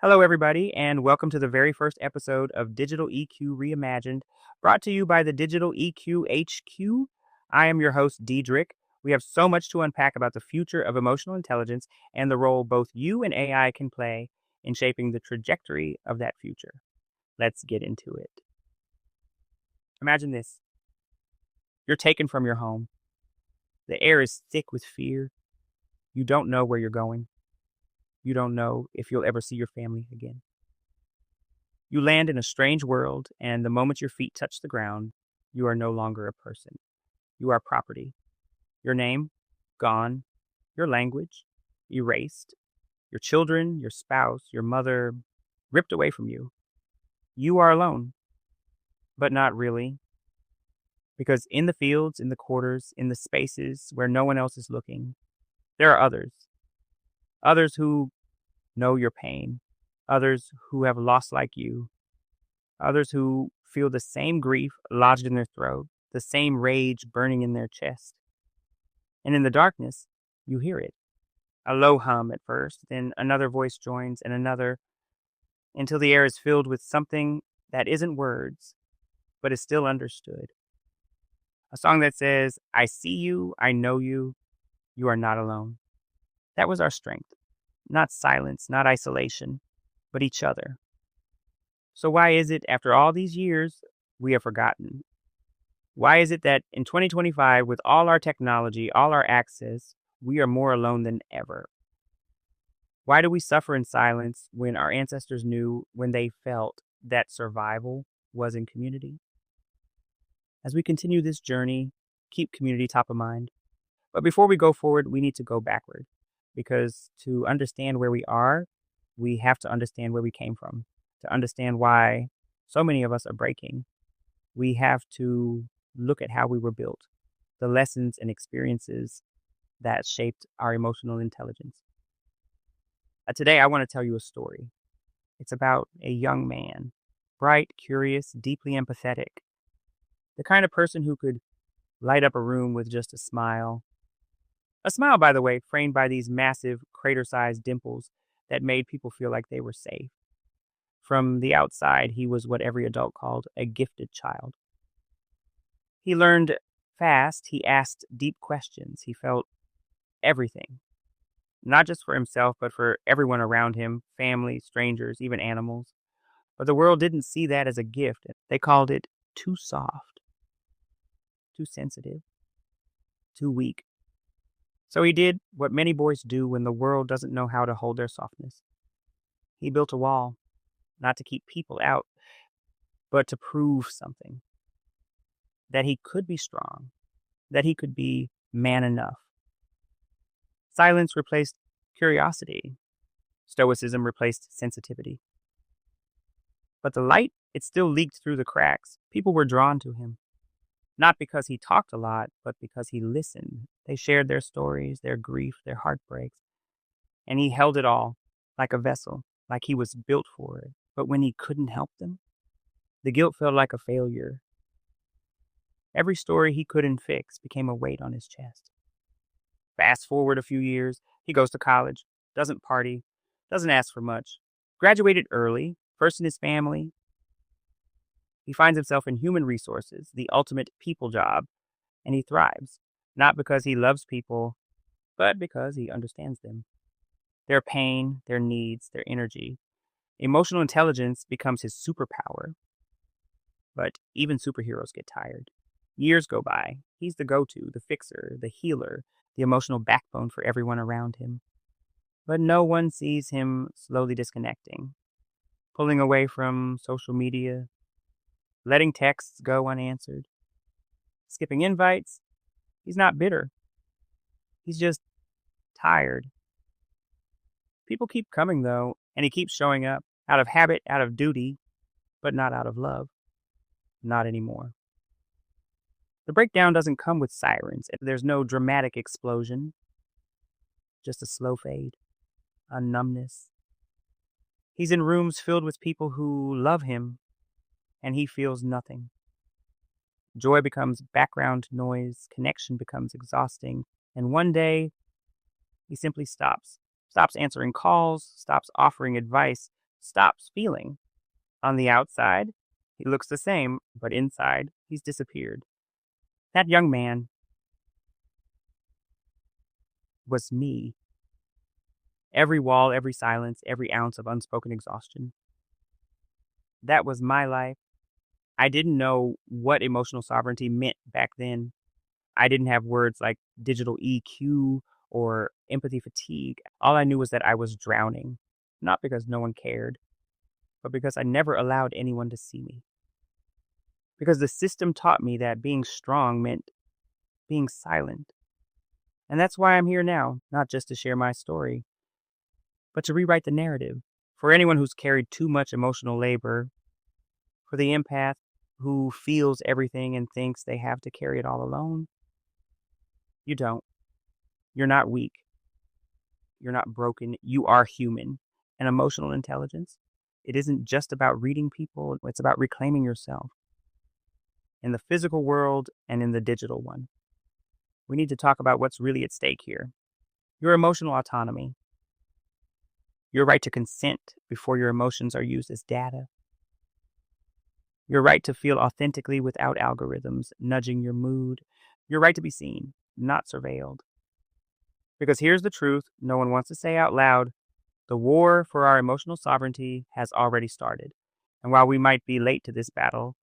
Hello, everybody, and welcome to the very first episode of Digital EQ Reimagined, brought to you by the Digital EQ HQ. I am your host, Diedrich. We have so much to unpack about the future of emotional intelligence and the role both you and AI can play in shaping the trajectory of that future. Let's get into it. Imagine this. You're taken from your home. The air is thick with fear. You don't know where you're going. You don't know if you'll ever see your family again. You land in a strange world, and the moment your feet touch the ground, you are no longer a person. You are property. Your name, gone. Your language, erased. Your children, your spouse, your mother, ripped away from you. You are alone, but not really. Because in the fields, in the quarters, in the spaces where no one else is looking, there are others. Others who know your pain. Others who have lost like you. Others who feel the same grief lodged in their throat, the same rage burning in their chest. And in the darkness, you hear it. A low hum at first, then another voice joins and another, until the air is filled with something that isn't words, but is still understood. A song that says, I see you, I know you, you are not alone. That was our strength. Not silence, not isolation, but each other. So why is it, after all these years, we have forgotten? Why is it that in 2025, with all our technology, all our access, we are more alone than ever? Why do we suffer in silence when our ancestors knew, when they felt, that survival was in community? As we continue this journey, keep community top of mind. But before we go forward, we need to go backward. Because to understand where we are, we have to understand where we came from. To understand why so many of us are breaking, we have to look at how we were built, the lessons and experiences that shaped our emotional intelligence. Today, I want to tell you a story. It's about a young man, bright, curious, deeply empathetic, the kind of person who could light up a room with just a smile. A smile, by the way, framed by these massive, crater-sized dimples that made people feel like they were safe. From the outside, he was what every adult called a gifted child. He learned fast, he asked deep questions, he felt everything. Not just for himself, but for everyone around him, family, strangers, even animals. But the world didn't see that as a gift. They called it too soft, too sensitive, too weak. So he did what many boys do when the world doesn't know how to hold their softness. He built a wall, not to keep people out, but to prove something. That he could be strong, that he could be man enough. Silence replaced curiosity. Stoicism replaced sensitivity. But the light, it still leaked through the cracks. People were drawn to him. Not because he talked a lot, but because he listened. They shared their stories, their grief, their heartbreaks. And he held it all like a vessel, like he was built for it. But when he couldn't help them, the guilt felt like a failure. Every story he couldn't fix became a weight on his chest. Fast forward a few years, he goes to college, doesn't party, doesn't ask for much, graduated early, first in his family. He finds himself in human resources, the ultimate people job, and he thrives, not because he loves people, but because he understands them. Their pain, their needs, their energy. Emotional intelligence becomes his superpower. But even superheroes get tired. Years go by. He's the go-to, the fixer, the healer, the emotional backbone for everyone around him. But no one sees him slowly disconnecting, pulling away from social media, letting texts go unanswered, skipping invites. He's not bitter. He's just tired. People keep coming, though, and he keeps showing up, out of habit, out of duty, but not out of love. Not anymore. The breakdown doesn't come with sirens. There's no dramatic explosion. Just a slow fade, a numbness. He's in rooms filled with people who love him, and he feels nothing. Joy becomes background noise, connection becomes exhausting, and one day, he simply stops answering calls, stops offering advice, stops feeling. On the outside, he looks the same, but inside, he's disappeared. That young man was me. Every wall, every silence, every ounce of unspoken exhaustion. That was my life. I didn't know what emotional sovereignty meant back then. I didn't have words like digital EQ or empathy fatigue. All I knew was that I was drowning, not because no one cared, but because I never allowed anyone to see me. Because the system taught me that being strong meant being silent. And that's why I'm here now, not just to share my story, but to rewrite the narrative. For anyone who's carried too much emotional labor, for the empath who feels everything and thinks they have to carry it all alone, you don't. You're not weak. You're not broken. You are human. And emotional intelligence, it isn't just about reading people, it's about reclaiming yourself in the physical world and in the digital one. We need to talk about what's really at stake here. Your emotional autonomy, your right to consent before your emotions are used as data, your right to feel authentically without algorithms nudging your mood, your right to be seen, not surveilled. Because here's the truth no one wants to say out loud: the war for our emotional sovereignty has already started. And while we might be late to this battle,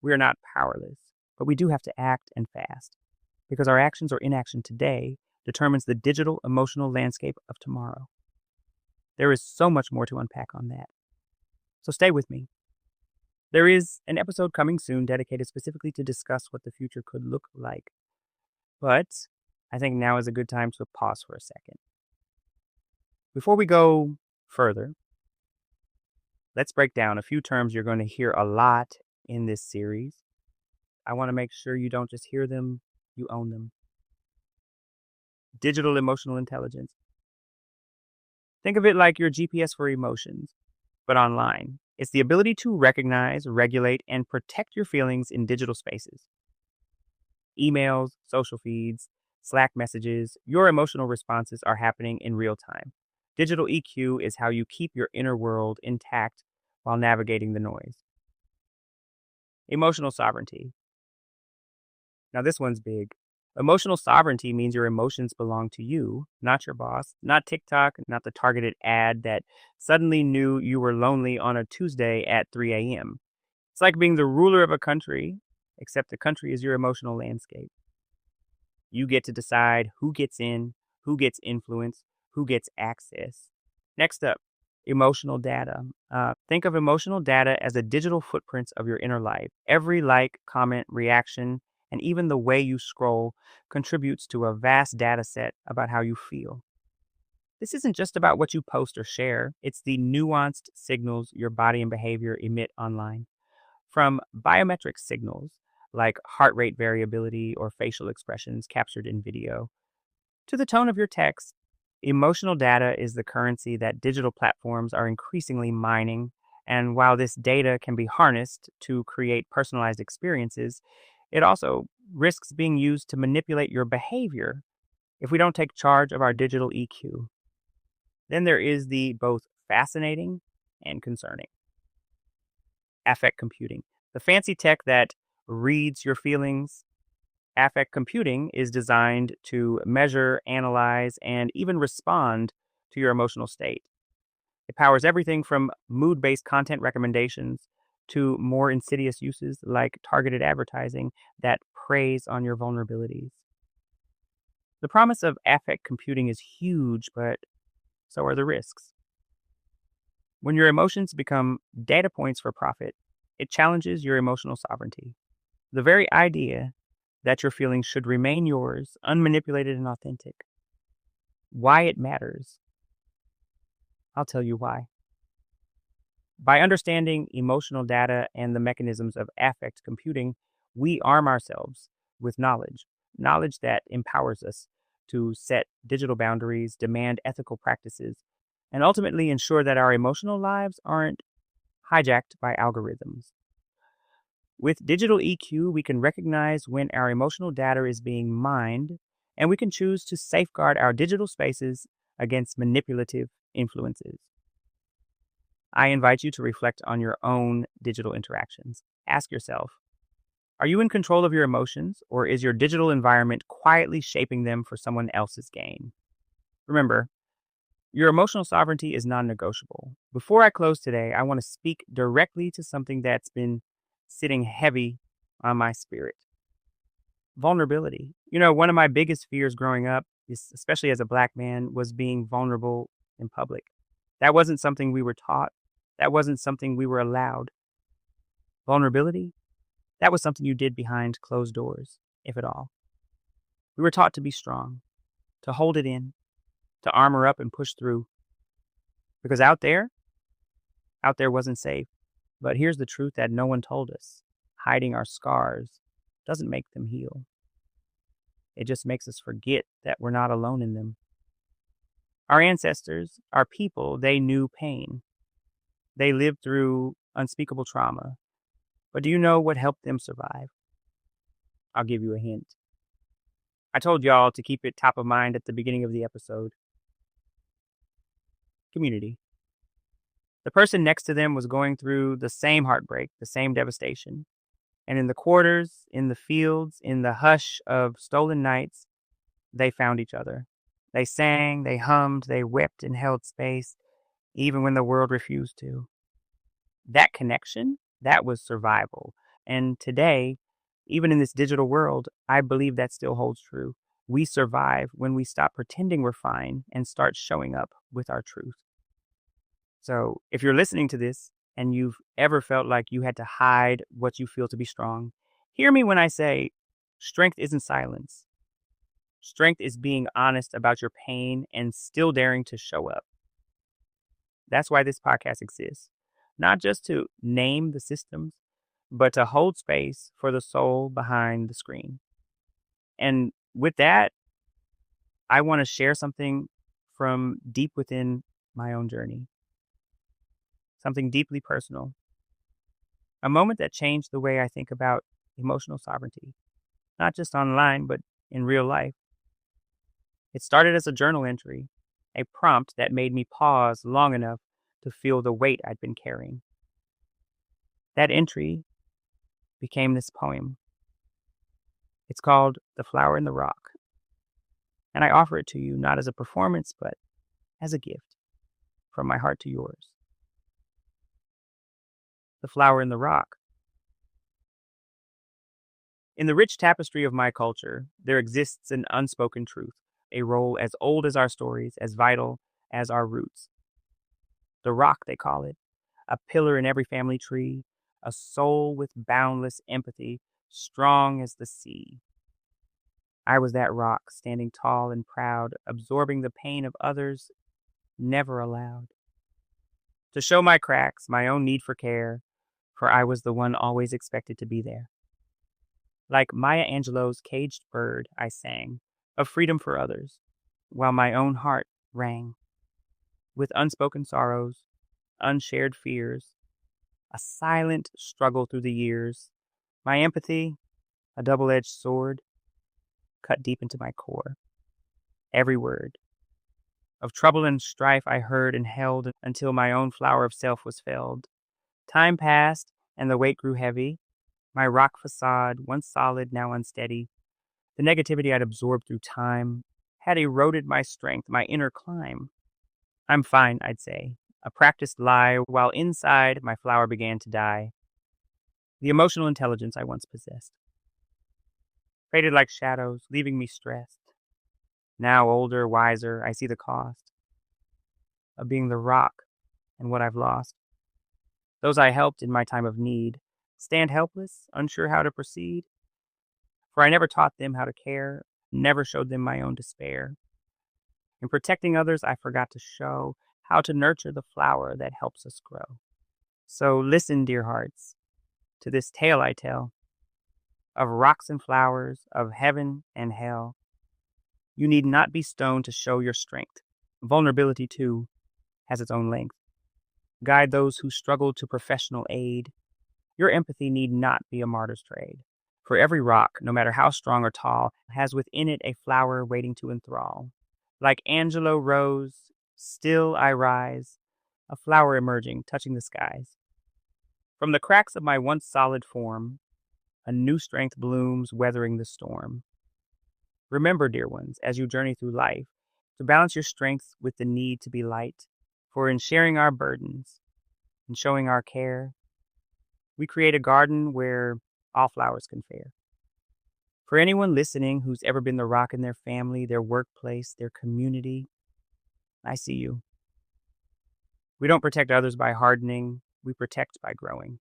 we are not powerless. But we do have to act, and fast. Because our actions or inaction today determines the digital emotional landscape of tomorrow. There is so much more to unpack on that. So stay with me. There is an episode coming soon dedicated specifically to discuss what the future could look like. But I think now is a good time to pause for a second. Before we go further, let's break down a few terms you're going to hear a lot in this series. I want to make sure you don't just hear them, you own them. Digital emotional intelligence. Think of it like your GPS for emotions, but online. It's the ability to recognize, regulate, and protect your feelings in digital spaces. Emails, social feeds, Slack messages, your emotional responses are happening in real time. Digital EQ is how you keep your inner world intact while navigating the noise. Emotional sovereignty. Now, this one's big. Emotional sovereignty means your emotions belong to you, not your boss, not TikTok, not the targeted ad that suddenly knew you were lonely on a Tuesday at 3 a.m. It's like being the ruler of a country, except the country is your emotional landscape. You get to decide who gets in, who gets influence, who gets access. Next up, emotional data. Think of emotional data as the digital footprints of your inner life. Every like, comment, reaction, and even the way you scroll contributes to a vast data set about how you feel. This isn't just about what you post or share, it's the nuanced signals your body and behavior emit online. From biometric signals like heart rate variability or facial expressions captured in video, to the tone of your text, emotional data is the currency that digital platforms are increasingly mining. And while this data can be harnessed to create personalized experiences, it also risks being used to manipulate your behavior if we don't take charge of our digital EQ. Then there is the both fascinating and concerning affect computing, the fancy tech that reads your feelings. Affect computing is designed to measure, analyze, and even respond to your emotional state. It powers everything from mood-based content recommendations to more insidious uses like targeted advertising that preys on your vulnerabilities. The promise of affect computing is huge, but so are the risks. When your emotions become data points for profit, it challenges your emotional sovereignty. The very idea that your feelings should remain yours, unmanipulated and authentic. Why it matters. I'll tell you why. By understanding emotional data and the mechanisms of affect computing, we arm ourselves with knowledge that empowers us to set digital boundaries, demand ethical practices, and ultimately ensure that our emotional lives aren't hijacked by algorithms. With digital EQ, we can recognize when our emotional data is being mined, and we can choose to safeguard our digital spaces against manipulative influences. I invite you to reflect on your own digital interactions. Ask yourself, are you in control of your emotions, or is your digital environment quietly shaping them for someone else's gain? Remember, your emotional sovereignty is non negotiable. Before I close today, I want to speak directly to something that's been sitting heavy on my spirit: vulnerability. One of my biggest fears growing up, especially as a Black man, was being vulnerable in public. That wasn't something we were taught, that wasn't something we were allowed. Vulnerability, that was something you did behind closed doors, if at all. We were taught to be strong, to hold it in, to armor up and push through. Because out there wasn't safe. But here's the truth that no one told us: hiding our scars doesn't make them heal. It just makes us forget that we're not alone in them. Our ancestors, our people, they knew pain. They lived through unspeakable trauma. But do you know what helped them survive? I'll give you a hint. I told y'all to keep it top of mind at the beginning of the episode. Community. The person next to them was going through the same heartbreak, the same devastation. And in the quarters, in the fields, in the hush of stolen nights, they found each other. They sang, they hummed, they wept and held space, even when the world refused to. That connection, that was survival. And today, even in this digital world, I believe that still holds true. We survive when we stop pretending we're fine and start showing up with our truth. So if you're listening to this and you've ever felt like you had to hide what you feel to be strong, hear me when I say strength isn't silence. Strength is being honest about your pain and still daring to show up. That's why this podcast exists. Not just to name the systems, but to hold space for the soul behind the screen. And with that, I want to share something from deep within my own journey. Something deeply personal. A moment that changed the way I think about emotional sovereignty, not just online, but in real life. It started as a journal entry, a prompt that made me pause long enough to feel the weight I'd been carrying. That entry became this poem. It's called The Flower in the Rock. And I offer it to you not as a performance, but as a gift from my heart to yours. The Flower in the Rock. In the rich tapestry of my culture, there exists an unspoken truth, a role as old as our stories, as vital as our roots. The rock, they call it, a pillar in every family tree, a soul with boundless empathy, strong as the sea. I was that rock, standing tall and proud, absorbing the pain of others, never allowed to show my cracks, my own need for care, for I was the one always expected to be there. Like Maya Angelou's caged bird, I sang of freedom for others, while my own heart rang with unspoken sorrows, unshared fears, a silent struggle through the years. My empathy, a double-edged sword, cut deep into my core. Every word of trouble and strife I heard and held until my own flower of self was felled. Time passed, and the weight grew heavy. My rock facade, once solid, now unsteady. The negativity I'd absorbed through time had eroded my strength, my inner climb. I'm fine, I'd say, a practiced lie, while inside my flower began to die. The emotional intelligence I once possessed faded like shadows, leaving me stressed. Now older, wiser, I see the cost of being the rock and what I've lost. Those I helped in my time of need stand helpless, unsure how to proceed. For I never taught them how to care, never showed them my own despair. In protecting others, I forgot to show how to nurture the flower that helps us grow. So listen, dear hearts, to this tale I tell of rocks and flowers, of heaven and hell. You need not be stoned to show your strength. Vulnerability, too, has its own length. Guide those who struggle to professional aid. Your empathy need not be a martyr's trade. For every rock, no matter how strong or tall, has within it a flower waiting to enthrall. Like Angelo Rose, still I rise, a flower emerging, touching the skies. From the cracks of my once solid form, a new strength blooms, weathering the storm. Remember, dear ones, as you journey through life, to balance your strengths with the need to be light, for in sharing our burdens and showing our care, we create a garden where all flowers can fare. For anyone listening who's ever been the rock in their family, their workplace, their community, I see you. We don't protect others by hardening, we protect by growing.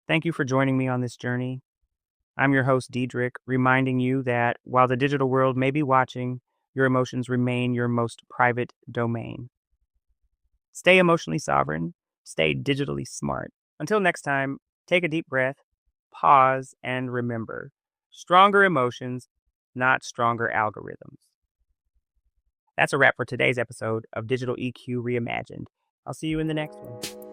Thank you for joining me on this journey. I'm your host, Diedrich, reminding you that while the digital world may be watching, your emotions remain your most private domain. Stay emotionally sovereign, stay digitally smart. Until next time, take a deep breath, pause, and remember, stronger emotions, not stronger algorithms. That's a wrap for today's episode of Digital EQ Reimagined. I'll see you in the next one.